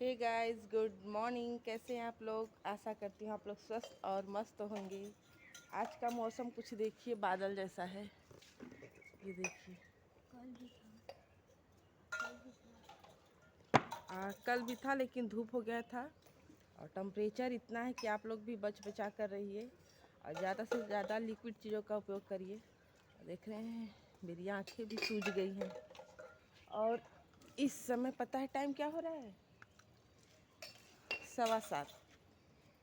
Hey guys, good morning. कैसे हैं आप लोग? आशा करती हूँ आप लोग स्वस्थ और मस्त होंगे। आज का मौसम कुछ देखिए, बादल जैसा है। ये देखिए, कल भी था लेकिन धूप हो गया था। और टेम्परेचर इतना है कि आप लोग भी बच बचा कर रहिए और ज़्यादा से ज़्यादा लिक्विड चीज़ों का उपयोग करिए। देख रहे हैं, मेरी आँखें भी सूज गई हैं। और इस समय पता है टाइम क्या हो रहा है? 7:15।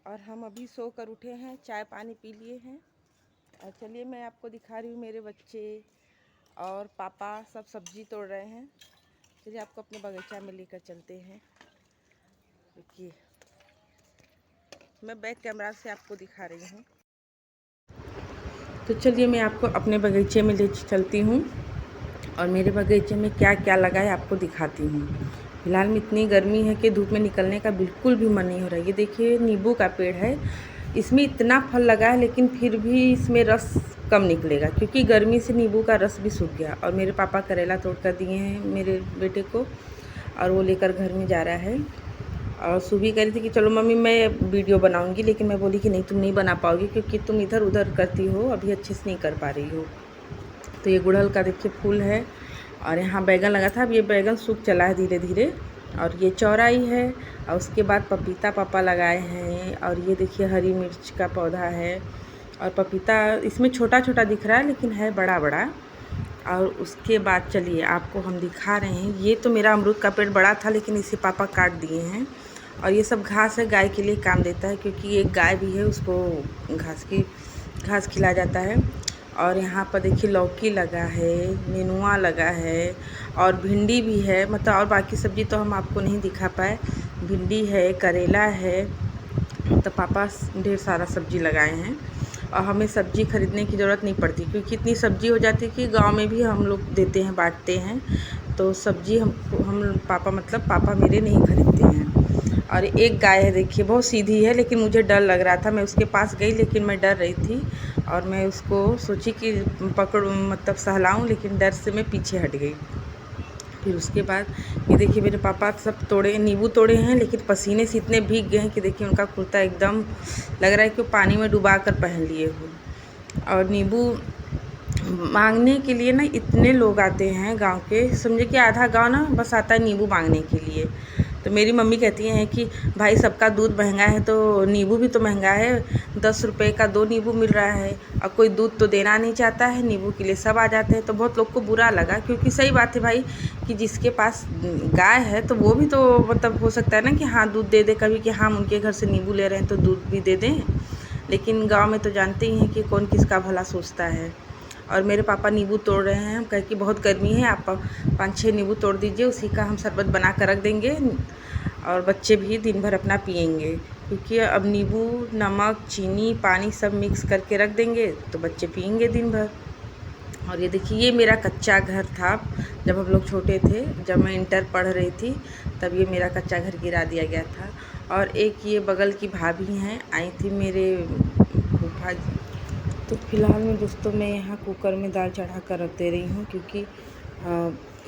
और हम अभी सो कर उठे हैं, चाय पानी पी लिए हैं। और चलिए मैं आपको दिखा रही हूँ, मेरे बच्चे और पापा सब सब्जी तोड़ रहे हैं। चलिए आपको अपने बगीचा में लेकर चलते हैं। देखिए, मैं बैक कैमरा से आपको दिखा रही हूँ। तो चलिए मैं आपको अपने बगीचे में ले चलती हूँ और मेरे बगीचे में क्या क्या लगा है आपको दिखाती हूँ। फिलहाल में इतनी गर्मी है कि धूप में निकलने का बिल्कुल भी मन नहीं हो रहा है। ये देखिए, नींबू का पेड़ है, इसमें इतना फल लगा है लेकिन फिर भी इसमें रस कम निकलेगा क्योंकि गर्मी से नींबू का रस भी सूख गया। और मेरे पापा करेला तोड़ कर दिए हैं मेरे बेटे को और वो लेकर घर में जा रहा है। और सुबह कह रही थी कि चलो मम्मी मैं वीडियो बनाऊंगी, लेकिन मैं बोली कि नहीं, तुम नहीं बना पाओगी क्योंकि तुम इधर उधर करती हो, अभी अच्छे से नहीं कर पा रही हो। तो ये गुड़हल का देखिए फूल है और यहाँ बैगन लगा था। अब ये बैगन सूख चला है धीरे धीरे। और ये चौराई है और उसके बाद पपीता पापा लगाए हैं। और ये देखिए हरी मिर्च का पौधा है और पपीता इसमें छोटा छोटा दिख रहा है लेकिन है बड़ा बड़ा। और उसके बाद चलिए आपको हम दिखा रहे हैं, ये तो मेरा अमरूद का पेड़ बड़ा था लेकिन इसे पापा काट दिए हैं। और ये सब घास है, गाय के लिए काम देता है क्योंकि एक गाय भी है, उसको घास खिलाया जाता है। और यहाँ पर देखिए लौकी लगा है, नेनुआ लगा है और भिंडी भी है। मतलब और बाकी सब्ज़ी तो हम आपको नहीं दिखा पाए। भिंडी है, करेला है, तो पापा ढेर सारा सब्ज़ी लगाए हैं। और हमें सब्ज़ी खरीदने की ज़रूरत नहीं पड़ती क्योंकि इतनी सब्ज़ी हो जाती है कि गांव में भी हम लोग देते हैं, बांटते हैं। तो सब्ज़ी हम पापा मतलब पापा मेरे नहीं खरीदते हैं। और एक गाय है देखिए, बहुत सीधी है लेकिन मुझे डर लग रहा था। मैं उसके पास गई लेकिन मैं डर रही थी और मैं उसको सोची कि पकड़ूँ मतलब सहलाऊँ, लेकिन डर से मैं पीछे हट गई। फिर उसके बाद ये देखिए मेरे पापा सब तोड़े, नींबू तोड़े हैं लेकिन पसीने से इतने भीग गए हैं कि देखिए उनका कुर्ता एकदम लग रहा है कि वो पानी में डुबा कर पहन लिए हो। और नींबू मांगने के लिए ना इतने लोग आते हैं गांव के, समझे कि आधा गांव ना बस आता है नींबू मांगने के लिए। तो मेरी मम्मी कहती हैं कि भाई सबका दूध महंगा है तो नींबू भी तो महंगा है, 10 रुपये का 2 नींबू मिल रहा है और कोई दूध तो देना नहीं चाहता है, नींबू के लिए सब आ जाते हैं। तो बहुत लोग को बुरा लगा क्योंकि सही बात है भाई कि जिसके पास गाय है तो वो भी तो मतलब हो सकता है ना कि हाँ दूध दे दे कभी, कि हाँ उनके घर से नींबू ले रहे हैं तो दूध भी दे दें। लेकिन गाँव में तो जानते ही हैं कि कौन किसका भला सोचता है। और मेरे पापा नींबू तोड़ रहे हैं, हम कहे कि बहुत गर्मी है, आप 5-6 नींबू तोड़ दीजिए, उसी का हम शरबत बना कर रख देंगे और बच्चे भी दिन भर अपना पियेंगे। क्योंकि अब नींबू, नमक, चीनी, पानी सब मिक्स करके रख देंगे तो बच्चे पियेंगे दिन भर। और ये देखिए, ये मेरा कच्चा घर था जब हम लोग छोटे थे, जब मैं इंटर पढ़ रही थी तब ये मेरा कच्चा घर गिरा दिया गया था। और एक ये बगल की भाभी हैं, आई थी मेरे फूफा जी। तो फिलहाल में दोस्तों मैं यहाँ कुकर में दाल चढ़ा कर रख दे रही हूँ क्योंकि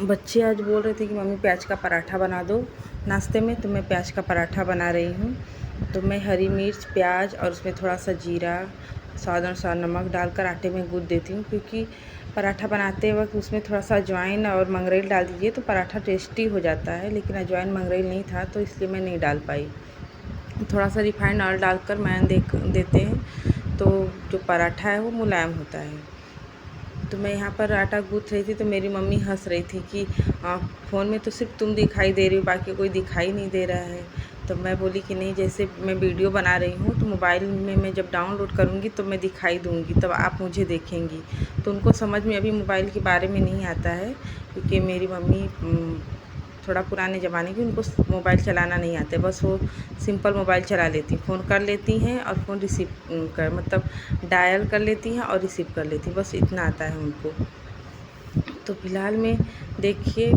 बच्चे आज बोल रहे थे कि मम्मी प्याज का पराठा बना दो नाश्ते में, तो मैं प्याज का पराठा बना रही हूँ। तो मैं हरी मिर्च, प्याज और उसमें थोड़ा सा जीरा, स्वाद अनुसार नमक डालकर आटे में गूँथ देती हूँ क्योंकि पराठा बनाते वक्त उसमें थोड़ा सा अजवाइन और मंगरेल डाल दीजिए तो पराठा टेस्टी हो जाता है। लेकिन अजवाइन मंगरेल नहीं था तो इसलिए मैं नहीं डाल पाई। थोड़ा सा रिफाइंड ऑयल डालकर मैन देते हैं तो जो पराठा है वो मुलायम होता है। तो मैं यहाँ पर आटा गूँथ रही थी तो मेरी मम्मी हंस रही थी कि फ़ोन में तो सिर्फ तुम दिखाई दे रही हो, बाकी कोई दिखाई नहीं दे रहा है। तो मैं बोली कि नहीं, जैसे मैं वीडियो बना रही हूँ तो मोबाइल में मैं जब डाउनलोड करूँगी तो मैं दिखाई दूँगी, तब आप मुझे देखेंगी। तो उनको समझ में अभी मोबाइल के बारे में नहीं आता है क्योंकि मेरी मम्मी थोड़ा पुराने ज़माने की, उनको मोबाइल चलाना नहीं आता है। बस वो सिंपल मोबाइल चला लेती, फ़ोन कर लेती हैं और फ़ोन रिसीव कर मतलब डायल कर लेती हैं और रिसीव कर लेती हैं, बस इतना आता है उनको। तो फ़िलहाल में देखिए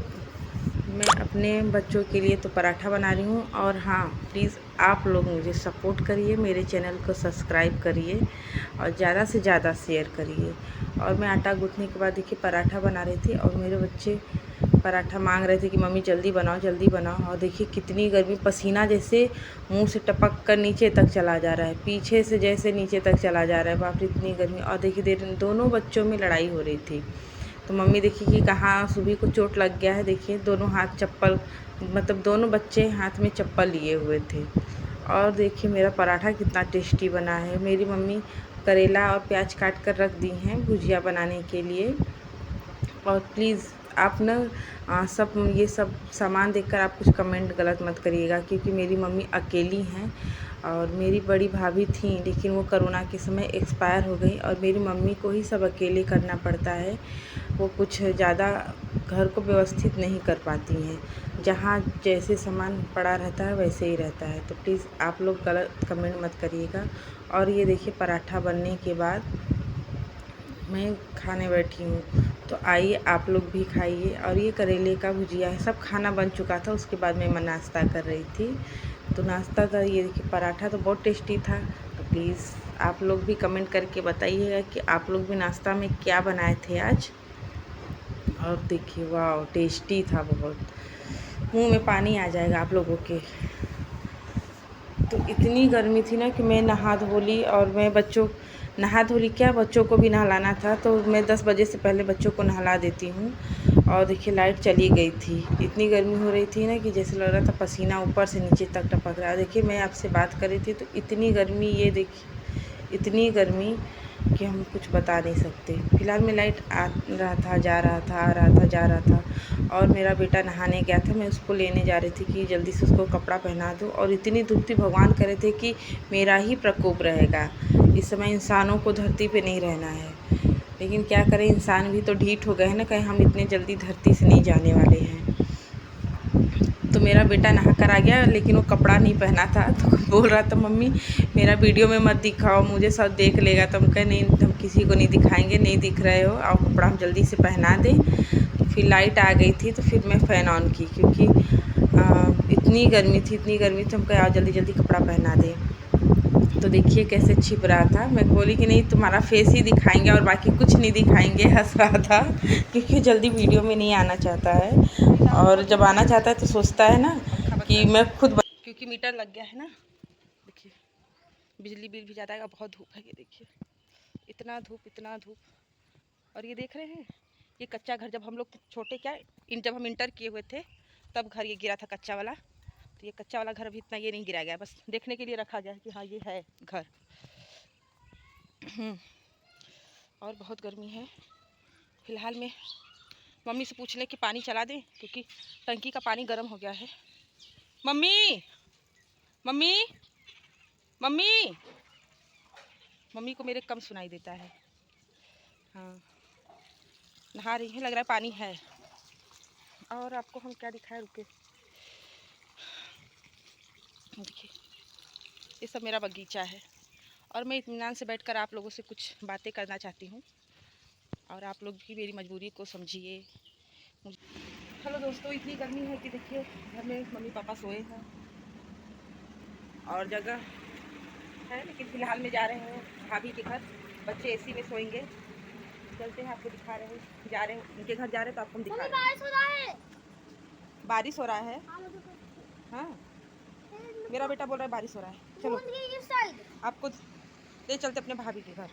मैं अपने बच्चों के लिए तो पराठा बना रही हूँ। और हाँ, प्लीज़ आप लोग मुझे सपोर्ट करिए, मेरे चैनल को सब्सक्राइब करिए और ज़्यादा से ज़्यादा शेयर करिए। और मैं आटा गूँथने के बाद देखिए पराठा बना रही थी और मेरे बच्चे पराठा मांग रहे थे कि मम्मी जल्दी बनाओ। और देखिए कितनी गर्मी, पसीना जैसे मुंह से टपक कर नीचे तक चला जा रहा है, पीछे से जैसे नीचे तक चला जा रहा है। बाप रे इतनी गर्मी। और देखिए दोनों बच्चों में लड़ाई हो रही थी। तो मम्मी देखिए कि कहाँ सुबह को चोट लग गया है। देखिए दोनों हाथ चप्पल, मतलब दोनों बच्चे हाथ में चप्पल लिए हुए थे। और देखिए मेरा पराठा कितना टेस्टी बना है। मेरी मम्मी करेला और प्याज काट कर रख दी हैं भुजिया बनाने के लिए। और प्लीज़ आप ना ये सब सामान देखकर आप कुछ कमेंट गलत मत करिएगा, क्योंकि मेरी मम्मी अकेली हैं और मेरी बड़ी भाभी थी, लेकिन वो कोरोना के समय एक्सपायर हो गई और मेरी मम्मी को ही सब अकेले करना पड़ता है। वो कुछ ज़्यादा घर को व्यवस्थित नहीं कर पाती हैं, जहाँ जैसे सामान पड़ा रहता है वैसे ही रहता है। तो प्लीज़ आप लोग गलत कमेंट मत करिएगा। और ये देखिए पराठा बनने के बाद मैं खाने बैठी हूँ, तो आइए आप लोग भी खाइए। और ये करेले का भुजिया है, सब खाना बन चुका था, उसके बाद मैं नाश्ता कर रही थी। तो नाश्ता था ये देखिए, पराठा तो बहुत टेस्टी था। तो प्लीज़ आप लोग भी कमेंट करके बताइएगा कि आप लोग भी नाश्ता में क्या बनाए थे आज। और देखिए वाह टेस्टी था बहुत, मुंह में पानी आ जाएगा आप लोगों के। तो इतनी गर्मी थी ना कि मैं नहा धो ली, और मैं बच्चों को भी नहलाना था, तो मैं 10 बजे से पहले बच्चों को नहला देती हूँ। और देखिए लाइट चली गई थी, इतनी गर्मी हो रही थी ना कि जैसे लग रहा था पसीना ऊपर से नीचे तक टपक रहा है। देखिए मैं आपसे बात कर रही थी तो इतनी गर्मी, ये देखिए इतनी गर्मी कि हम कुछ बता नहीं सकते। फ़िलहाल में लाइट आ रहा था, जा रहा था, आ रहा था, जा रहा था। और मेरा बेटा नहाने गया था, मैं उसको लेने जा रही थी कि जल्दी से उसको कपड़ा पहना दूँ। और इतनी धूप थी, भगवान करे थे कि मेरा ही प्रकोप रहेगा। इस समय इंसानों को धरती पे नहीं रहना है, लेकिन क्या करें, इंसान भी तो ढीठ हो गए हैं ना, कहीं हम इतने जल्दी धरती से नहीं जाने वाले हैं। तो मेरा बेटा नहा कर आ गया, लेकिन वो कपड़ा नहीं पहना था, तो बोल रहा था मम्मी मेरा वीडियो में मत दिखाओ, मुझे सब देख लेगा। तो हम कहे नहीं, हम किसी को नहीं दिखाएंगे, नहीं दिख रहे हो, और कपड़ा हम जल्दी से पहना दें। तो फिर लाइट आ गई थी, तो फिर मैं फ़ैन ऑन की, क्योंकि इतनी गर्मी थी, हम कहे आओ जल्दी जल्दी कपड़ा पहना दें। तो देखिए कैसे छिप रहा था। मैं बोली कि नहीं तुम्हारा फेस ही दिखाएंगे और बाकी कुछ नहीं दिखाएंगे। हंस रहा था क्योंकि जल्दी वीडियो में नहीं आना चाहता है, और जब आना चाहता है तो सोचता है ना कि मैं खुद क्योंकि मीटर लग गया है ना। देखिए बिजली बिल भी ज़्यादा है, बहुत धूप है। ये देखिए इतना धूप। और ये देख रहे हैं, ये कच्चा घर, जब हम लोग छोटे जब हम इंटर किए हुए थे तब घर ये गिरा था कच्चा वाला। तो ये कच्चा वाला घर अभी इतना ये नहीं गिरा गया, बस देखने के लिए रखा गया कि हाँ ये है घर। और बहुत गर्मी है। फ़िलहाल में मम्मी से पूछ लें कि पानी चला दें, क्योंकि टंकी का पानी गर्म हो गया है। मम्मी मम्मी मम्मी मम्मी को मेरे कम सुनाई देता है। हाँ नहा रही है, लग रहा है पानी है। और आपको हम क्या दिखाएं, रुके देखिए ये सब मेरा बगीचा है, और मैं इत्मीनान से बैठकर आप लोगों से कुछ बातें करना चाहती हूँ, और आप लोग भी मेरी मजबूरी को समझिए। हेलो दोस्तों, इतनी गर्मी है कि देखिए घर में मम्मी पापा सोए हैं और जगह है, लेकिन फ़िलहाल में जा रहे हैं भाभी के घर, बच्चे एसी में सोएंगे। चलते हैं, आपको दिखा रहे हैं, जा रहे हैं उनके घर, जा रहे हैं तो आपको हम दिखा रहे हैं। बारिश हो रहा है। हाँ मेरा बेटा बोल रहा है बारिश हो रहा है, चलो आपको ले चलते अपने भाभी के घर।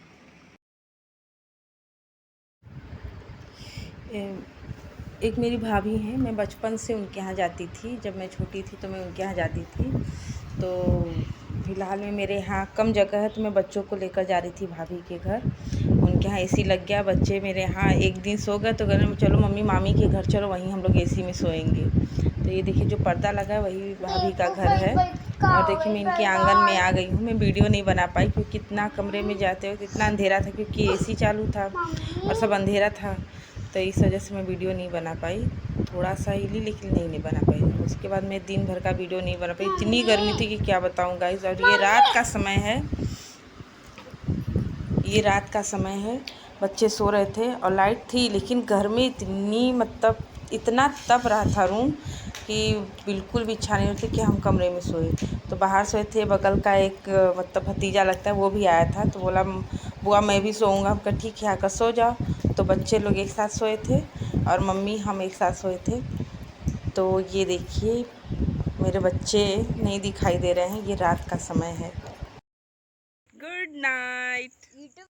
एक मेरी भाभी हैं, मैं बचपन से उनके यहाँ जाती थी, जब मैं छोटी थी तो मैं उनके यहाँ जाती थी। तो फ़िलहाल में मेरे यहाँ कम जगह है, तो मैं बच्चों को लेकर जा रही थी भाभी के घर। उनके यहाँ एसी लग गया, बच्चे मेरे यहाँ एक दिन सो गए, तो कहने चलो मम्मी मामी के घर चलो, वहीं हम लोग एसी में सोएंगे। तो ये देखिए जो पर्दा लगा है वही भाभी का घर है। और देखिए मैं इनके आंगन में आ गई हूँ। मैं वीडियो नहीं बना पाई क्योंकि इतना कमरे में जाते वक्त इतना अंधेरा था, क्योंकि एसी चालू था और सब अंधेरा था, तो इस वजह से मैं वीडियो नहीं बना पाई। थोड़ा सा ही ली, लेकिन नहीं बना पाई। उसके बाद मैं दिन भर का वीडियो नहीं बना पाई, इतनी गर्मी थी कि क्या बताऊँ गाइस। और ये रात का समय है, बच्चे सो रहे थे और लाइट थी, लेकिन घर में इतना तप रहा था रूम कि बिल्कुल भी इच्छा नहीं होती कि हम कमरे में सोए। तो बाहर सोए थे, बगल का एक भतीजा लगता है वो भी आया था, तो बोला बुआ मैं भी सोऊंगा। हम कहा ठीक है आकर सो जाओ। तो बच्चे लोग एक साथ सोए थे और मम्मी हम एक साथ सोए थे। तो ये देखिए मेरे बच्चे नहीं दिखाई दे रहे हैं, ये रात का समय है। Good night.